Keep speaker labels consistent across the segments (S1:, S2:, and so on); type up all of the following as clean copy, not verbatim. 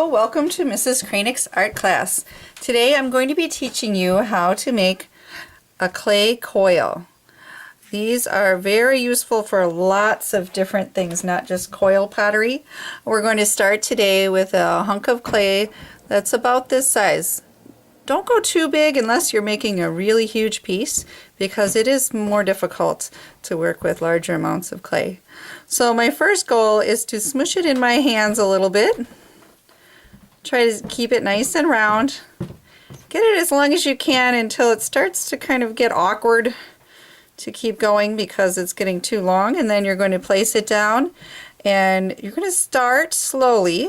S1: Hello, welcome to Mrs. Kranick's art class. Today I'm going to be teaching you how to make a clay coil. These are very useful for lots of different things, not just coil pottery. We're going to start today with a hunk of clay that's about this size. Don't go too big unless you're making a really huge piece, because it is more difficult to work with larger amounts of clay. So my first goal is to smush it in my hands a little bit. Try to keep it nice and round. Get it as long as you can until it starts to kind of get awkward to keep going because it's getting too long, and then you're going to place it down and you're going to start slowly.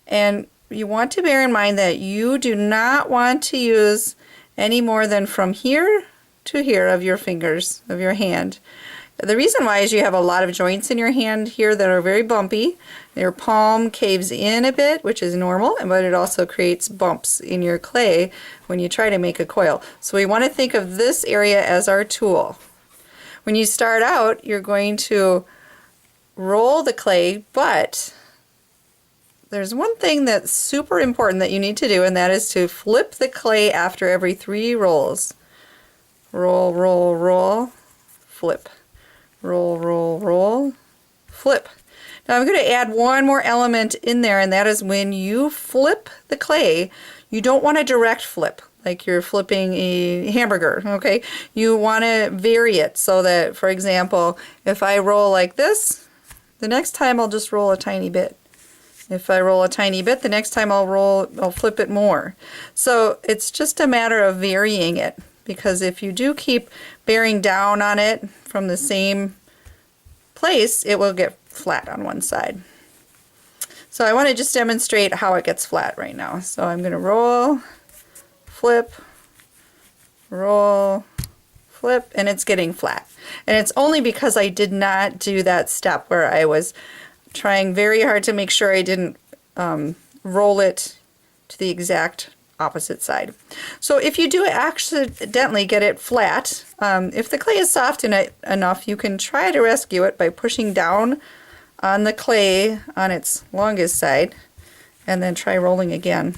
S1: And you want to bear in mind that you do not want to use any more than from here to here of your fingers, of your hand. The reason why is you have a lot of joints in your hand here that are very bumpy. Your palm caves in a bit, which is normal, but it also creates bumps in your clay when you try to make a coil. So we want to think of this area as our tool. When you start out, you're going to roll the clay, but there's one thing that's super important that you need to do, and that is to flip the clay after every 3 rolls. Roll, roll, roll, flip. Roll, roll, roll, flip. Now I'm going to add one more element in there, and that is when you flip the clay, you don't want a direct flip like you're flipping a hamburger, okay? You want to vary it so that, for example, if I roll like this, the next time I'll just roll a tiny bit. If I roll a tiny bit, the next time I'll flip it more. So it's just a matter of varying it, because if you do keep bearing down on it from the same place, it will get flat on one side. So I want to just demonstrate how it gets flat right now. So I'm going to roll, flip, roll, flip, and it's getting flat. And it's only because I did not do that step where I was trying very hard to make sure I didn't roll it to the exact opposite side. So if you do accidentally get it flat, if the clay is soft enough, you can try to rescue it by pushing down on the clay on its longest side and then try rolling again.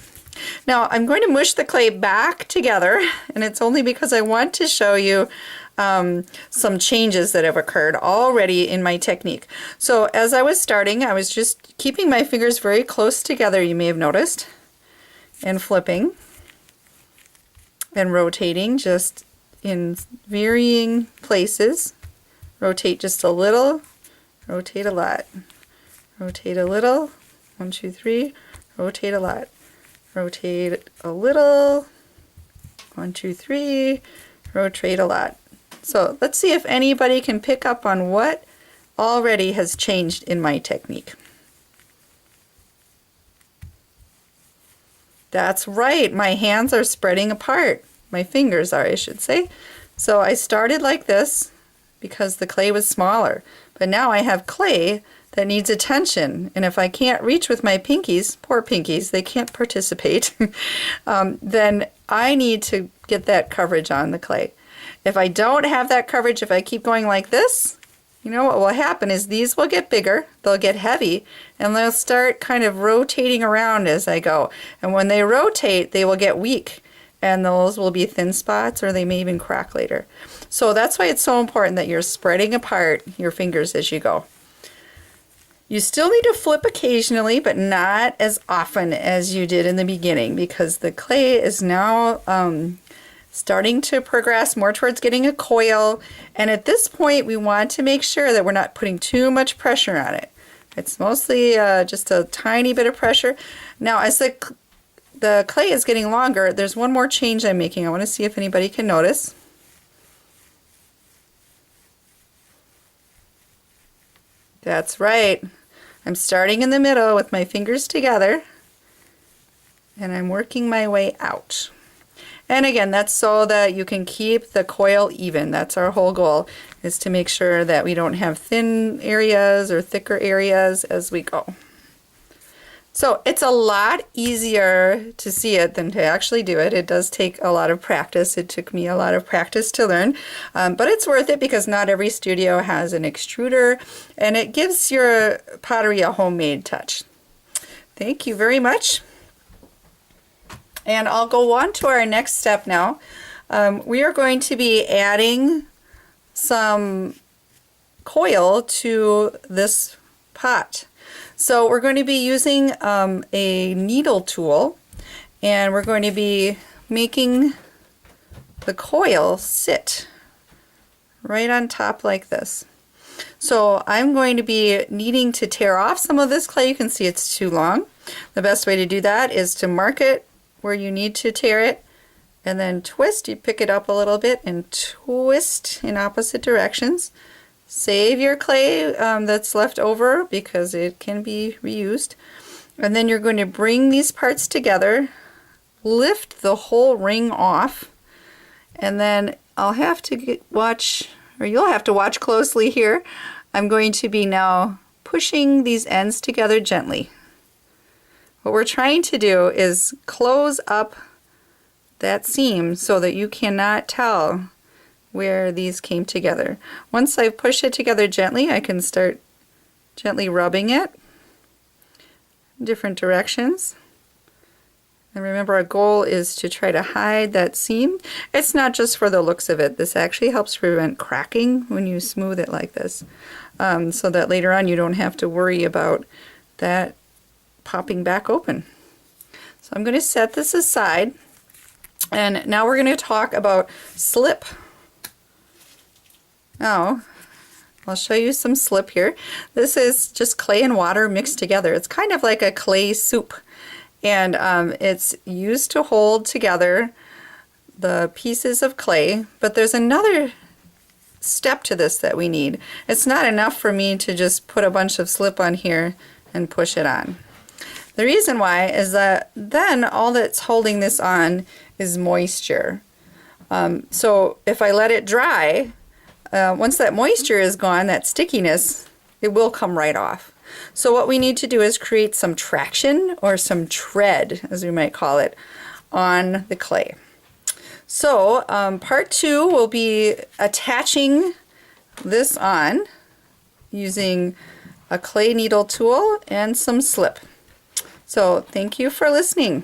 S1: Now I'm going to mush the clay back together, and it's only because I want to show you some changes that have occurred already in my technique. So as I was starting, I was just keeping my fingers very close together, you may have noticed, and flipping and rotating just in varying places. Rotate just a little, rotate a lot, rotate a little, 1, 2, 3, rotate a lot, rotate a little, 1, 2, 3, rotate a lot. So let's see if anybody can pick up on what already has changed in my technique. That's right, my hands are spreading apart. My fingers are, I should say. So I started like this because the clay was smaller. But now I have clay that needs attention. And if I can't reach with my pinkies, poor pinkies, they can't participate, then I need to get that coverage on the clay. If I don't have that coverage, if I keep going like this, you know what will happen is these will get bigger, they'll get heavy, and they'll start kind of rotating around as I go. And when they rotate, they will get weak, and those will be thin spots, or they may even crack later. So that's why it's so important that you're spreading apart your fingers as you go. You still need to flip occasionally, but not as often as you did in the beginning, because the clay is now starting to progress more towards getting a coil, and at this point we want to make sure that we're not putting too much pressure on it. It's mostly just a tiny bit of pressure. Now as the clay is getting longer, there's one more change I'm making. I want to see if anybody can notice. That's right. I'm starting in the middle with my fingers together, and I'm working my way out. And again, that's so that you can keep the coil even. That's our whole goal, is to make sure that we don't have thin areas or thicker areas as we go. So it's a lot easier to see it than to actually do it. It does take a lot of practice. It took me a lot of practice to learn, but it's worth it because not every studio has an extruder, and it gives your pottery a homemade touch. Thank you very much. And I'll go on to our next step now. We are going to be adding some coil to this pot. So we're going to be using a needle tool, and we're going to be making the coil sit right on top like this. So I'm going to be needing to tear off some of this clay. You can see it's too long. The best way to do that is to mark it where you need to tear it, and then twist. You pick it up a little bit and twist in opposite directions. Save your clay that's left over because it can be reused. And then you're going to bring these parts together, lift the whole ring off, and then I'll have to watch, or you'll have to watch closely here. I'm going to be now pushing these ends together gently. What we're trying to do is close up that seam so that you cannot tell where these came together. Once I push it together gently, I can start gently rubbing it in different directions. And remember, our goal is to try to hide that seam. It's not just for the looks of it. This actually helps prevent cracking when you smooth it like this, so that later on you don't have to worry about that popping back open. So I'm going to set this aside, and now we're going to talk about slip. Now, I'll show you some slip here. This is just clay and water mixed together. It's kind of like a clay soup, and it's used to hold together the pieces of clay, but there's another step to this that we need. It's not enough for me to just put a bunch of slip on here and push it on. The reason why is that then all that's holding this on is moisture. So if I let it dry, once that moisture is gone, that stickiness, it will come right off. So what we need to do is create some traction, or some tread, as we might call it, on the clay. So part 2 will be attaching this on using a clay needle tool and some slip. So thank you for listening.